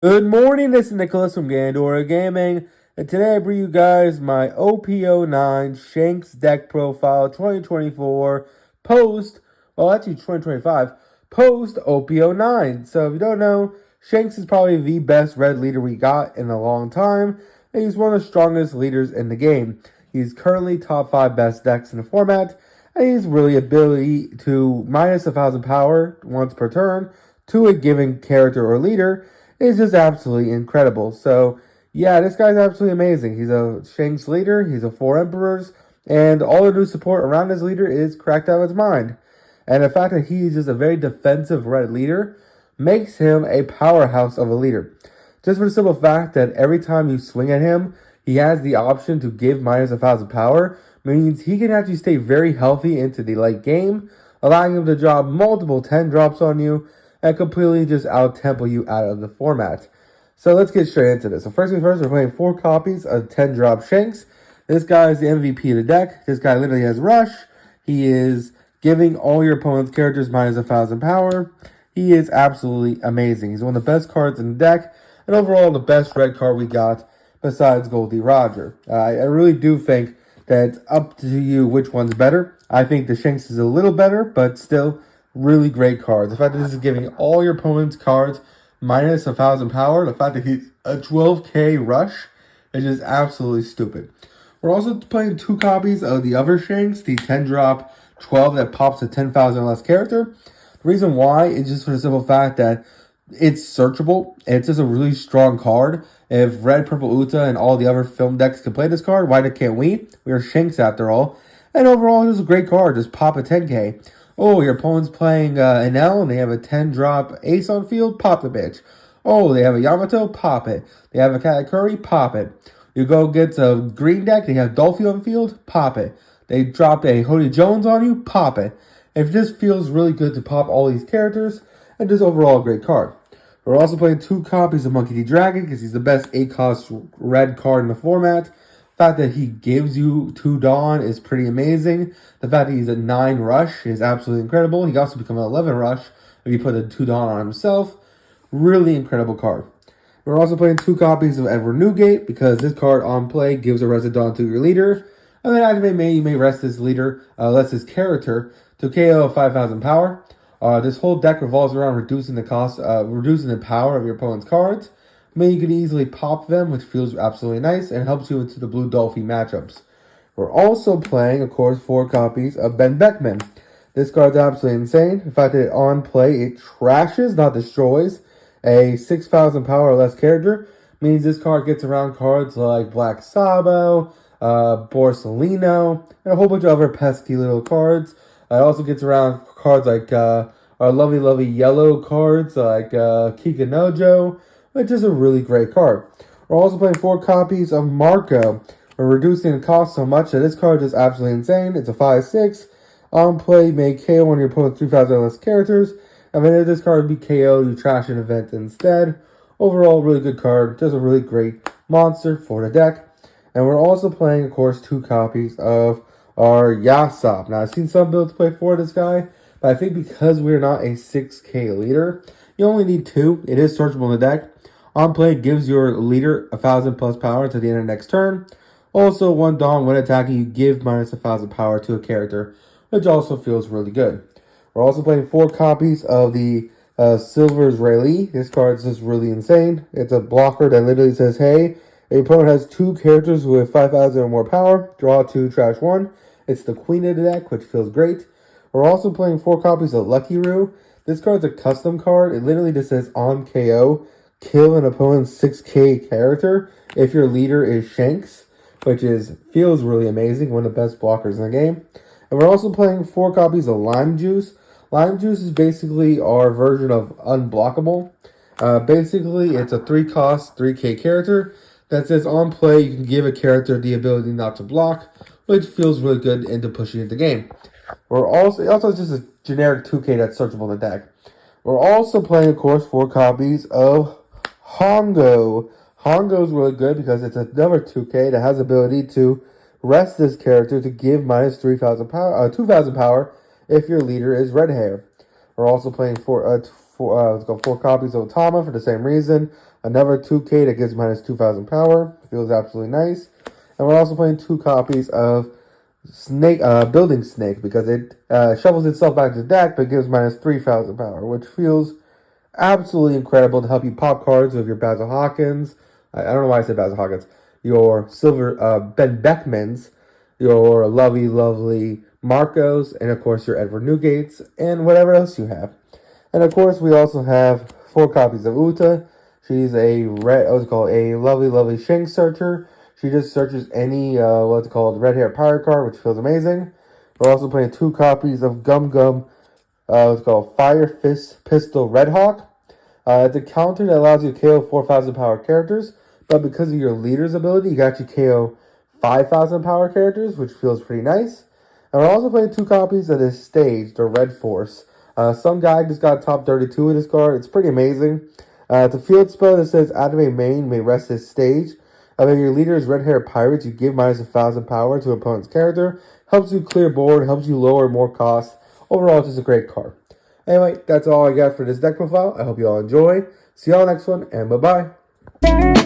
Good morning, this is Nicholas from Gandora Gaming, and today I bring you guys my OP09 Shanks deck profile 2024 actually 2025, post OP09. So if you don't know, Shanks is probably the best red leader we got in a long time, and he's one of the strongest leaders in the game. He's currently top 5 best decks in the format, and he's really ability to minus 1000 power once per turn to a given character or leader is just absolutely incredible. So, yeah, this guy's absolutely amazing. He's a Shanks leader, he's a 4 Emperors, and all the new support around his leader is cracked out of his mind. And the fact that he's just a very defensive red leader makes him a powerhouse of a leader. Just for the simple fact that every time you swing at him, he has the option to give minus 1000 power, means he can actually stay very healthy into the late game, allowing him to drop multiple 10 drops on you, and completely just out-tempo you out of the format. So let's get straight into this. So first things first, we're playing 4 copies of 10 drop Shanks. This guy is the MVP of the deck. This guy literally has Rush. He is giving all your opponent's characters minus 1000 power. He is absolutely amazing. He's one of the best cards in the deck, and overall the best red card we got besides Goldie Roger. I really do think that it's up to you which one's better. I think the Shanks is a little better, but still really great card. The fact that this is giving all your opponent's cards minus 1000 power, the fact that he's a 12k rush is just absolutely stupid. We're also playing 2 copies of the other Shanks, the 10 drop 12 that pops a 10,000 less character. The reason why is just for the simple fact that it's searchable. It's just a really strong card. If Red, Purple, Uta, and all the other film decks can play this card, why can't we? We are Shanks after all. And overall, it's a great card. Just pop a 10k. Oh, your opponent's playing an L and they have a 10 drop ace on field, pop the bitch. Oh, they have a Yamato, pop it. They have a Katakuri, pop it. You go get a green deck, they have Dolphy on field, pop it. They drop a Hody Jones on you, pop it. It just feels really good to pop all these characters, and just overall a great card. We're also playing 2 copies of Monkey D. Dragon because he's the best 8-cost red card in the format. The fact that he gives you 2 Dawn is pretty amazing. The fact that he's a 9 rush is absolutely incredible. He can also become an 11 rush if you put a 2 Dawn on himself. Really incredible card. We're also playing 2 copies of Edward Newgate because this card on play gives a Resident Dawn to your leader. And then activate you may rest this leader, lets his character to KO 5000 power. This whole deck revolves around reducing the cost, reducing the power of your opponent's cards. You can easily pop them, which feels absolutely nice and helps you into the Blue Dolphy matchups. We're also playing, of course, 4 copies of Ben Beckman. This card's absolutely insane. The fact that on play, it trashes, not destroys, a 6000 power or less character. Means this card gets around cards like Black Sabo, Borsellino, and a whole bunch of other pesky little cards. It also gets around cards like our lovely yellow cards like Kikanojo, which is a really great card. We're also playing 4 copies of Marco. We're reducing the cost so much that this card is absolutely insane. It's a 5/6. On play, may KO one of your opponent's 3000 less characters. And then if this card would be KO'd, you trash an event instead. Overall, really good card. Just a really great monster for the deck. And we're also playing, of course, 2 copies of our Yasop. Now, I've seen some builds play for this guy, but I think because we're not a 6k leader, you only need 2. It is searchable in the deck. On play, it gives your leader 1000 plus power to the end of next turn. Also, 1 Dawn, when attacking, you give minus 1000 power to a character, which also feels really good. We're also playing 4 copies of the Silver Israeli. This card is just really insane. It's a blocker that literally says, hey, your opponent has 2 characters with 5000 or more power. Draw 2, trash 1. It's the queen of the deck, which feels great. We're also playing 4 copies of Lucky Roo. This card's a custom card. It literally just says on KO, kill an opponent's 6k character if your leader is Shanks, which feels really amazing, one of the best blockers in the game. And we're also playing 4 copies of Lime Juice. Lime Juice is basically our version of Unblockable. Basically, it's a 3-cost, 3k character that says on play, you can give a character the ability not to block, which feels really good into pushing into the game. It also is just a generic 2k that's searchable in the deck. We're also playing, of course, 4 copies of Hongo. Hongo is really good because it's another 2k that has the ability to rest this character to give minus 2000 power if your leader is Red Hair. We're also playing let's go 4 copies of Otama for the same reason. Another 2K that gives minus 2,000 power. Feels absolutely nice. And we're also playing 2 copies of Snake, Building Snake, because it shovels itself back to the deck but gives minus 3,000 power, which feels absolutely incredible to help you pop cards with your Basil Hawkins. I don't know why I said Basil Hawkins. Your Silver Ben Beckmans, your lovely Marcos, and of course your Edward Newgates, and whatever else you have. And of course, we also have 4 copies of Uta. She's a a lovely Shanks searcher. She just searches any red hair pirate card, which feels amazing. We're also playing 2 copies of Gum Gum, Fire Fist Pistol Red Hawk. It's a counter that allows you to KO 4,000 power characters, but because of your leader's ability, you can actually KO 5,000 power characters, which feels pretty nice. And we're also playing 2 copies of this stage, the Red Force. Some guy just got top 32 with this card. It's pretty amazing. It's a field spell that says activate main may rest this stage. If your leader is red hair pirates, you give minus 1,000 power to an opponent's character. Helps you clear board, helps you lower more costs. Overall, it's just a great card. Anyway, that's all I got for this deck profile. I hope you all enjoy. See y'all next one, and bye-bye.